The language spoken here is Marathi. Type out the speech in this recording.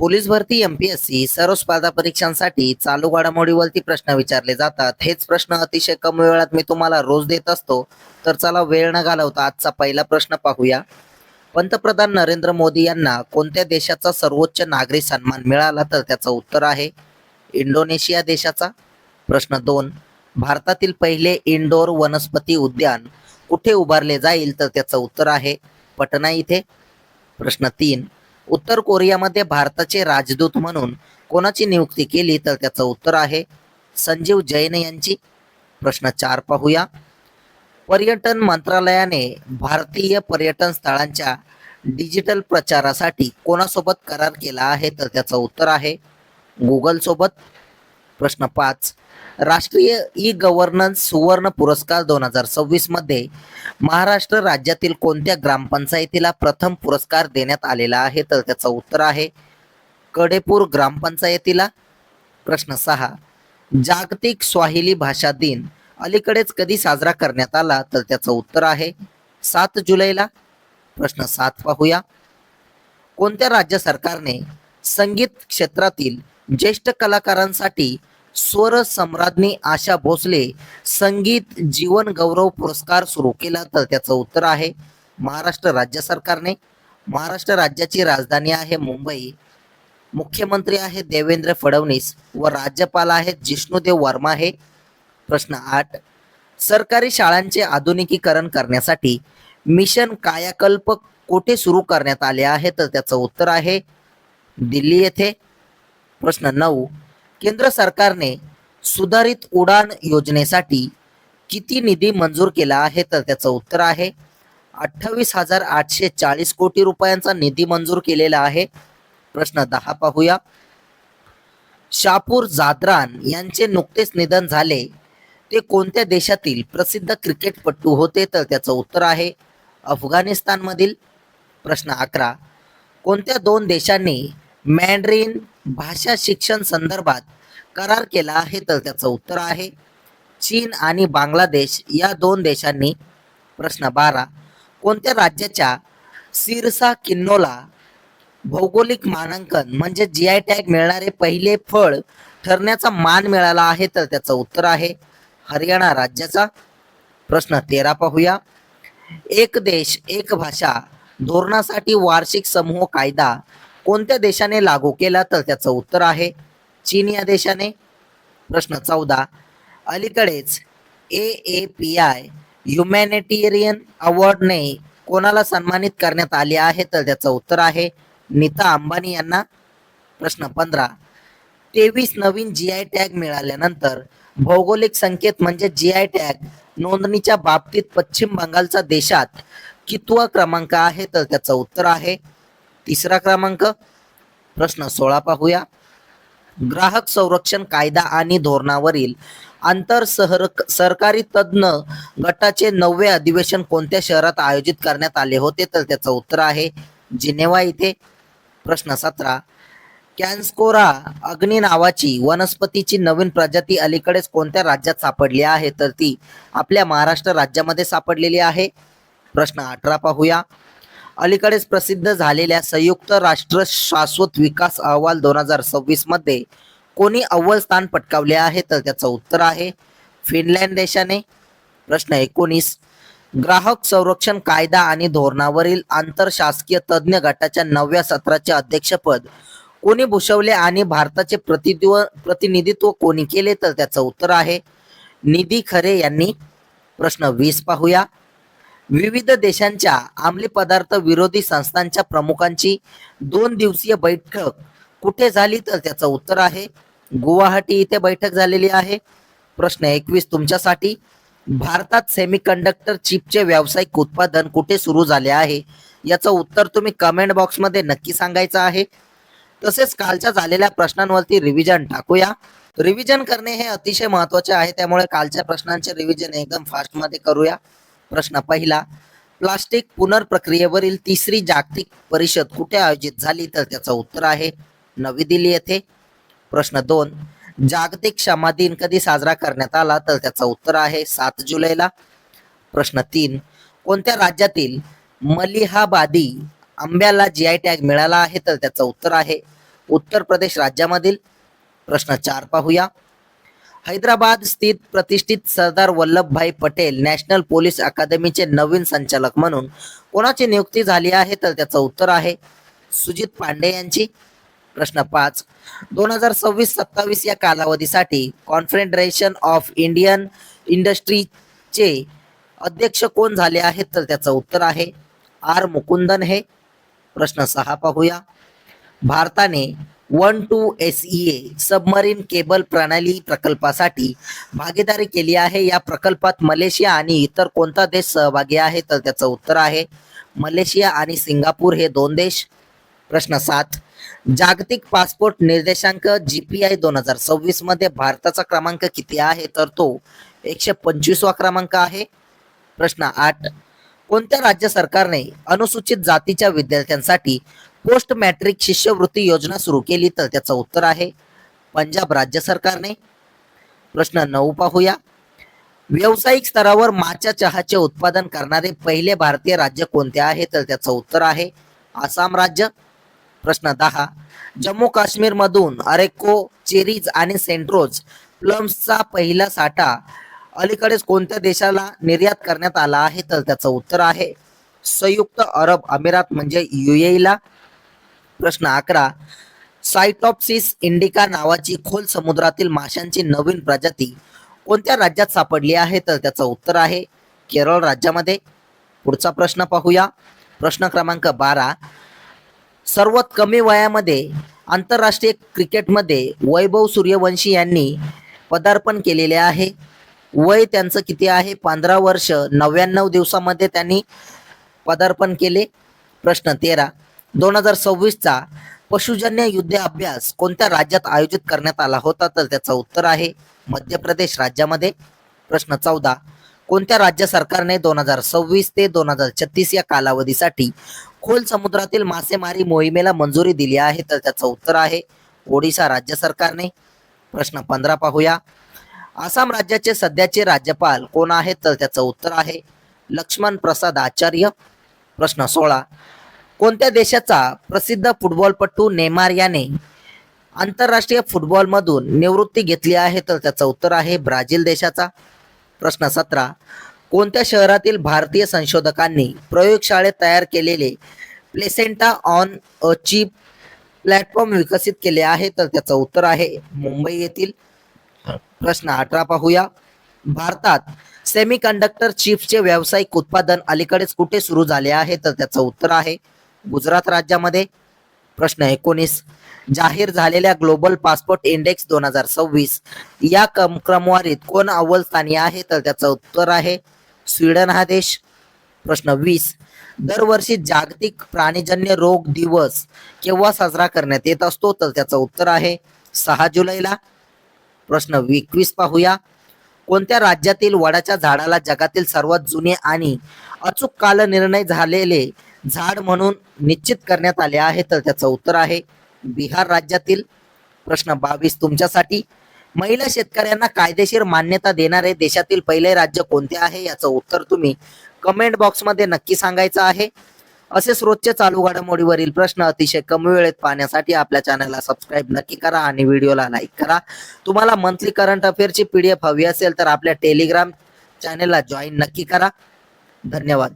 पोलीस भरती एमपीएससी सर्व स्पर्धा परीक्षांसाठी चालू घडामोडीवरती प्रश्न विचारले जातात. हेच प्रश्न अतिशय कमी वेळात मी तुम्हाला रोज देत असतो. तर चला वेळ न घालवता आजचा पहिला प्रश्न पाहूया. पंतप्रधान नरेंद्र मोदी यांना कोणत्या देशाचा सर्वोच्च नागरी सन्मान मिळाला? तर त्याचं उत्तर आहे इंडोनेशिया देशाचा. प्रश्न 2, भारतातील पहिले इंडोर वनस्पती उद्यान कुठे उभारले जाईल? तर त्याचं उत्तर आहे पटना इथे. प्रश्न 3, उत्तर कोरियामध्ये भारताचे राजदूत म्हणून कोणाची नियुक्ती केली? तर त्याचं उत्तर आहे संजीव जैन यांची. प्रश्न 4 पाहूया. पर्यटन मंत्रालयाने भारतीय पर्यटन स्थळांच्या डिजिटल प्रचारासाठी कोणासोबत करार केला आहे? तर त्याचं उत्तर आहे गुगल सोबत. प्रश्न 5, राष्ट्रीय ई गव्हर्नन्स सुवर्ण पुरस्कार 2026 मध्ये महाराष्ट्र राज्यातील कोणत्या ग्रामपंचायतीला प्रथम पुरस्कार देण्यात आलेला आहे? तर त्याचं उत्तर आहे कडेपूर ग्रामपंचायतीला. प्रश्न 6, जागतिक स्वाहिली भाषा दिन अलीकडेच कधी साजरा करण्यात आला? तर त्याचं उत्तर आहे 7 जुलैला. प्रश्न 7 पाहूया. कोणत्या राज्य सरकारने संगीत क्षेत्रातील ज्येष्ठ कलाकारांसाठी स्वर सम्राज्ञी आशा भोसले संगीत जीवन गौरव पुरस्कार सुरू केला? तर त्याचं उत्तर आहे महाराष्ट्र राज्य सरकारने. महाराष्ट्र राज्याची राजधानी आहे मुंबई. मुख्यमंत्री आहे देवेंद्र फडणवीस व राज्यपाल आहेत जिष्णुदेव वर्मा हे. प्रश्न 8, सरकारी शाळांचे आधुनिकीकरण करण्यासाठी मिशन कायाकल्प कोठे सुरू करण्यात आले आहे? तर त्याचं उत्तर आहे दिल्ली येथे. प्रश्न 9, केंद्र सरकारने सुधारित उडान योजनेसाठी किती निधी मंजूर केला आहे? तर त्याचं उत्तर आहे 28,840 कोटी रुपयांचा निधी मंजूर केलेला आहे. प्रश्न 10 पाहूया. शापूर जादरान यांचे नुकतेच निधन झाले. ते कोणत्या देशातील प्रसिद्ध क्रिकेटपटू होते? तर त्याचं उत्तर आहे अफगाणिस्तानमधील. प्रश्न 11, कोणत्या 2 देशांनी मॅन्ड्रिन भाषा शिक्षण संदर्भात करार केला आहे? तर त्याचं उत्तर आहे चीन आणि बांगलादेश या 2 देशांनी. प्रश्न 12, कोणत्या राज्याच्या सिरसा किन्नोला भौगोलिक मानांकन म्हणजे जीआय टॅग मिळणारे पहिले फळ ठरण्याचा मान मिळाला आहे? तर त्याचं उत्तर आहे हरियाणा राज्याचा. प्रश्न 13 पाहूया. एक देश एक भाषा धोरणासाठी वार्षिक समूह कायदा कोणत्या देशाने लागू केला? तर त्याचं उत्तर आहे चीन या देशाने. प्रश्न 14, अलीकडेच AAPI ह्युमॅनिटेरियन अवॉर्डने कोणाला सन्मानित करण्यात आले आहे? तर त्याचं उत्तर आहे नीता अंबानी यांना. प्रश्न 15, 23 नवीन जीआय टॅग मिळाल्यानंतर भौगोलिक संकेत म्हणजे जीआय टॅग नोंदणीच्या बाबतीत पश्चिम बंगालचा देशात कितवा क्रमांक आहे? तर त्याचं उत्तर आहे 3रा क्रमांक. प्रश्न 16 पाहूया. ग्राहक संरक्षण कायदा आणि धोरणावरील आंतर सरकारी तज्ञ गटाचे 9वे अधिवेशन कोणत्या शहरात आयोजित करण्यात आले होते? तर त्याचं उत्तर आहे जिनेवा इथे. प्रश्न 17, कॅन्स्कोरा अग्नी नावाची वनस्पतीची नवीन प्रजाती अलीकडेच कोणत्या राज्यात सापडली आहे? तर ती आपल्या महाराष्ट्र राज्यामध्ये सापडलेली आहे. प्रश्न 18 पाहूया. अलीकडेच प्रसिद्ध झालेल्या संयुक्त राष्ट्र शाश्वत विकास अहवाल 2026 मध्ये कोणी अव्वल स्थान पटकावले आहे? तर त्याचं उत्तर आहे फिनलँड देशाने. प्रश्न 19, ग्राहक संरक्षण कायदा आणि धोरणावरील आंतरशासकीय तज्ञ गटाच्या 9व्या सत्राचे अध्यक्षपद कोणी भूषवले आणि भारताचे प्रतिनिधित्व कोणी केले? तर त्याचं उत्तर आहे निधी खरे यांनी. प्रश्न 20 पाहूया. विविध देशांच्या अंमली पदार्थ विरोधी संस्थांच्या प्रमुखांची 2 दिवसीय बैठक कुठे झाली? तर त्याचं उत्तर आहे गुवाहाटी इथे बैठक झालेली आहे. प्रश्न 21 तुमच्यासाठी. भारतात सेमीकंडक्टर चिपचे व्यावसायिक उत्पादन कुठे सुरू झाले आहे? याचं उत्तर तुम्ही कमेंट बॉक्समध्ये नक्की सांगायचं आहे. तसेच कालच्या झालेल्या प्रश्नांवरती रिव्हिजन टाकूया. रिव्हिजन करणे हे अतिशय महत्त्वाचे आहे, त्यामुळे कालच्या प्रश्नांचे रिव्हिजन एकदम फास्टमध्ये करूया. प्रश्न 1, प्लास्टिक पुनर्प्रक्रियेवरील 3री जागतिक परिषद कुठे आयोजित झाली? तर त्याचं उत्तर आहे नवी दिल्ली येथे. प्रश्न 2, जागतिक क्षमा दिन कधी साजरा करण्यात आला? तर त्याचं उत्तर आहे 7 जुलैला. प्रश्न 3, कोणत्या राज्यातील मलिहाबादी आंब्याला जीआय टॅग मिळाला आहे? तर त्याचं उत्तर आहे उत्तर प्रदेश राज्यामधील? प्रश्न 4 पाहूया. हैदराबाद स्थित प्रतिष्ठित सरदार वल्लभभाई पटेल नॅशनल पोलीस अकादमीचे नवीन संचालक म्हणून कोणाची नियुक्ती झाली आहे? तर त्याचं उत्तर आहे सुजित पांडे यांची. प्रश्न 5. 2026-27 या कालावधीसाठी कॉन्फेडरेशन ऑफ इंडियन इंडस्ट्रीचे अध्यक्ष कोण झाले आहेत? तर त्याचं उत्तर आहे आर मुकुंदन हे. प्रश्न 6 पाहूया. भारताने 1-2 SEA सबमरीन केबल प्रणाली प्रकल्पासाठी भागीदारी केली आहे. या प्रकल्पात मलेशिया आणि इतर कोणता देश सहभागी आहे? तर त्याचं उत्तर आहे मलेशिया आणि सिंगापूर हे 2 देश. प्रश्न 7. जागतिक पासपोर्ट निर्देशांक GPI 2026 मध्ये भारताचा क्रमांक किती आहे? तर तो 125वा क्रमांक आहे. प्रश्न 8. कोणत्या राज्य सरकारने अनुसूचित जातीच्या विद्यार्थ्यांसाठी पोस्ट मॅट्रिक शिष्यवृत्ती योजना सुरू केली? तर त्याचं उत्तर आहे पंजाब राज्य सरकारने. प्रश्न 9 पाहूया. व्यावसायिक स्तरावर माचा चहाचे उत्पादन करणारे पहिले भारतीय राज्य कोणते आहे? तर त्याचं उत्तर आहे आसाम राज्य. प्रश्न 10. जम्मू काश्मीर मधून अरेको चेरीज आणि सेंट्रोज प्लम्सचा पहिला साठा अलीकडेच कोणत्या देशाला निर्यात करण्यात आला आहे? तर त्याचं उत्तर आहे संयुक्त अरब अमिरात म्हणजे UAE ला. प्रश्न 11. सायटॉप्सिस इंडिका नावाची खोल समुद्रातील माशांची नवीन प्रजाती कोणत्या राज्यात सापडली आहे? तर त्याचं उत्तर आहे केरळ राज्यामध्ये. पुढचा प्रश्न पाहूया. प्रश्न क्रमांक 12. सर्वात कमी वयामध्ये आंतरराष्ट्रीय क्रिकेटमध्ये वैभव सूर्यवंशी यांनी पदार्पण केलेले आहे. वय त्यांचं किती आहे? 15 वर्ष 99 दिवसामध्ये त्यांनी पदार्पण केले. प्रश्न 13. 2026चा पशुजन्य युद्ध अभ्यास कोणत्या राज्यात आयोजित करण्यात आला होता? तर त्याचं उत्तर आहे मध्य प्रदेश राज्यामध्ये. प्रश्न 14. कोणत्या राज्य सरकारने 2026 ते 2036 या कालावधीसाठी खोल समुद्रातील मासेमारी मोहिमेला मंजुरी दिली आहे? तर त्याचं उत्तर आहे ओडिशा राज्य सरकारने. प्रश्न 15 पाहूया. आसाम राज्याचे सध्याचे राज्यपाल कोण आहेत? तर त्याचं उत्तर आहे लक्ष्मण प्रसाद आचार्य. प्रश्न 16. कोणत्या देशाचा प्रसिद्ध फुटबॉलपटू नेमार याने आंतरराष्ट्रीय फुटबॉलमधून निवृत्ती घेतली आहे? तर त्याचं उत्तर आहे ब्राझील देशाचा. प्रश्न 17. कोणत्या शहरातील भारतीय संशोधकांनी प्रयोगशाळेत तयार केलेले placenta on a chip platform विकसित केले आहे? तर त्याचं उत्तर आहे मुंबई येथील. प्रश्न 18 पाहूया. भारतात सेमीकंडक्टर चिप्सचे व्यावसायिक उत्पादन अलीकडेच कुठे सुरू झाले आहे? तर त्याचं उत्तर आहे गुजरात राज्यामध्ये. प्रश्न 19. जाहीर झालेल्या ग्लोबल पासपोर्ट इंडेक्स 2026 या क्रमवारीत कोण अव्वल स्थानी आहे? तर त्याचं उत्तर आहे स्वीडन हा देश. प्रश्न 20. दरवर्षी जागतिक प्राणीजन्य रोग दिवस केव्हा साजरा करण्यात येत असतो? तर त्याचं उत्तर आहे 6 जुलैला. प्रश्न 21 पाहूया. कोणत्या राज्यातील वडाच्या झाडाला जगातील सर्वात जुने आणि अचूक कालनिर्णय झालेले झाड म्हणून निश्चित करण्यात आले आहे? तर त्याचं उत्तर आहे बिहार राज्यातील. प्रश्न 22 तुमच्यासाठी. महिला शेतकऱ्यांना कायदेशीर मान्यता देणारे देशातील पहिले राज्य कोणते आहे? याचं उत्तर तुम्ही कमेंट बॉक्समध्ये नक्की सांगायचं आहे. असेच रोजचे चालू घडामोडीवरील प्रश्न अतिशय कमी वेळेत पाहण्यासाठी आपल्या चॅनलला सबस्क्राईब नक्की करा आणि व्हिडिओला लाईक करा. तुम्हाला मंथली करंट अफेअरची PDF हवी असेल तर आपल्या टेलिग्राम चॅनलला जॉईन नक्की करा. धन्यवाद.